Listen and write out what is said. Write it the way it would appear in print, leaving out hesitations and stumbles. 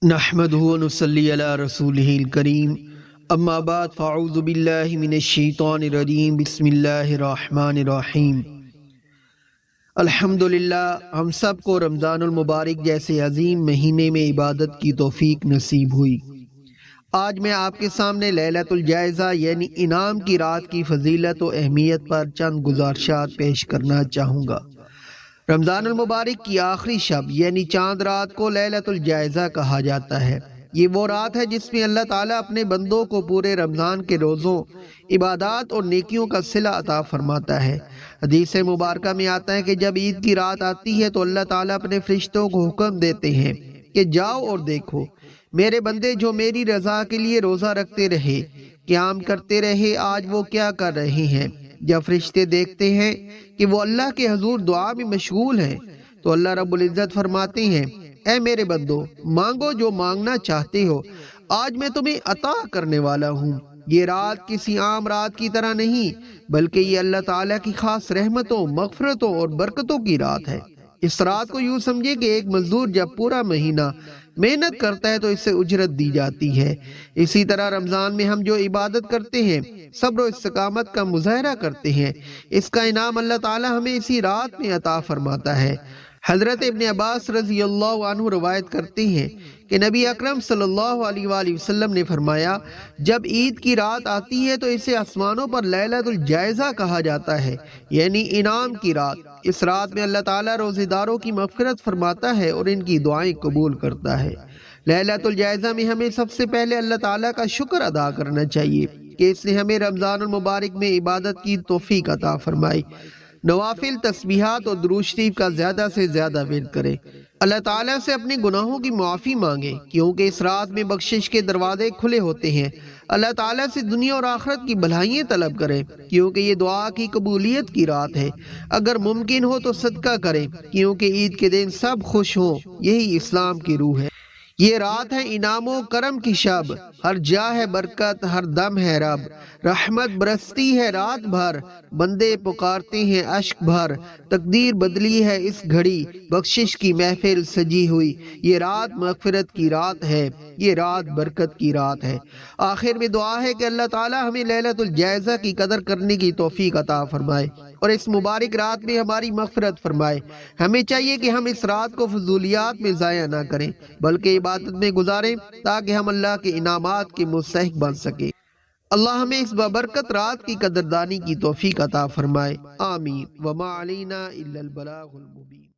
نحمده ونصلي على رسوله الكريم اما بعد فاعوذ باللہ من الشیطان الرجیم بسم اللہ الرحمن الرحیم۔ الحمدللہ ہم سب کو رمضان المبارک جیسے عظیم مہینے میں عبادت کی توفیق نصیب ہوئی۔ آج میں آپ کے سامنے لیلۃ الجائزہ یعنی انعام کی رات کی فضیلت و اہمیت پر چند گزارشات پیش کرنا چاہوں گا۔ رمضان المبارک کی آخری شب یعنی چاند رات کو لیلۃ الجائزہ کہا جاتا ہے۔ یہ وہ رات ہے جس میں اللہ تعالیٰ اپنے بندوں کو پورے رمضان کے روزوں، عبادات اور نیکیوں کا صلہ عطا فرماتا ہے۔ حدیث مبارکہ میں آتا ہے کہ جب عید کی رات آتی ہے تو اللہ تعالیٰ اپنے فرشتوں کو حکم دیتے ہیں کہ جاؤ اور دیکھو میرے بندے جو میری رضا کے لیے روزہ رکھتے رہے، قیام کرتے رہے، آج وہ کیا کر رہے ہیں۔ جب فرشتے دیکھتے ہیں کہ وہ اللہ کے حضور دعا میں مشغول ہیں تو اللہ رب العزت فرماتے ہیں، اے میرے بندو مانگو جو مانگنا چاہتے ہو، آج میں تمہیں عطا کرنے والا ہوں۔ یہ رات کسی عام رات کی طرح نہیں بلکہ یہ اللہ تعالیٰ کی خاص رحمتوں، مغفرتوں اور برکتوں کی رات ہے۔ اس رات کو یوں سمجھے کہ ایک مزدور جب پورا مہینہ محنت کرتا ہے تو اسے اجرت دی جاتی ہے۔ اسی طرح رمضان میں ہم جو عبادت کرتے ہیں، صبر و استقامت کا مظاہرہ کرتے ہیں، اس کا انعام اللہ تعالی ہمیں اسی رات میں عطا فرماتا ہے۔ حضرت ابن عباس رضی اللہ عنہ روایت کرتے ہیں کہ نبی اکرم صلی اللہ علیہ وآلہ وسلم نے فرمایا، جب عید کی رات آتی ہے تو اسے آسمانوں پر لیلۃ الجائزہ کہا جاتا ہے، یعنی انعام کی رات۔ اس رات میں اللہ تعالیٰ روزے داروں کی مغفرت فرماتا ہے اور ان کی دعائیں قبول کرتا ہے۔ لیلۃ الجائزہ میں ہمیں سب سے پہلے اللہ تعالیٰ کا شکر ادا کرنا چاہیے کہ اس نے ہمیں رمضان المبارک میں عبادت کی توفیق عطا فرمائی۔ نوافل، تسبیحات اور درود شریف کا زیادہ سے زیادہ ورد کریں۔ اللہ تعالیٰ سے اپنے گناہوں کی معافی مانگیں کیونکہ اس رات میں بخشش کے دروازے کھلے ہوتے ہیں۔ اللہ تعالیٰ سے دنیا اور آخرت کی بھلائیاں طلب کریں کیونکہ یہ دعا کی قبولیت کی رات ہے۔ اگر ممکن ہو تو صدقہ کریں کیونکہ عید کے دن سب خوش ہوں، یہی اسلام کی روح ہے۔ یہ رات ہے انعام و کرم کی شب، ہر جا ہے برکت، ہر دم ہے رب، رحمت برستی ہے رات بھر، بندے پکارتے ہیں اشک بھر، تقدیر بدلی ہے اس گھڑی، بخشش کی محفل سجی ہوئی۔ یہ رات مغفرت کی رات ہے، یہ رات برکت کی رات ہے۔ آخر میں دعا ہے کہ اللہ تعالیٰ ہمیں لیلۃ الجائزہ کی قدر کرنے کی توفیق عطا فرمائے اور اس مبارک رات میں ہماری مغفرت فرمائے۔ ہمیں چاہیے کہ ہم اس رات کو فضولیات میں ضائع نہ کریں بلکہ عبادت میں گزاریں تاکہ ہم اللہ کے انعامات کے مستحق بن سکیں۔ اللہ ہمیں اس بابرکت رات کی قدردانی کی توفیق عطا فرمائے، آمین۔ وما علینا الا البلاغ المبین۔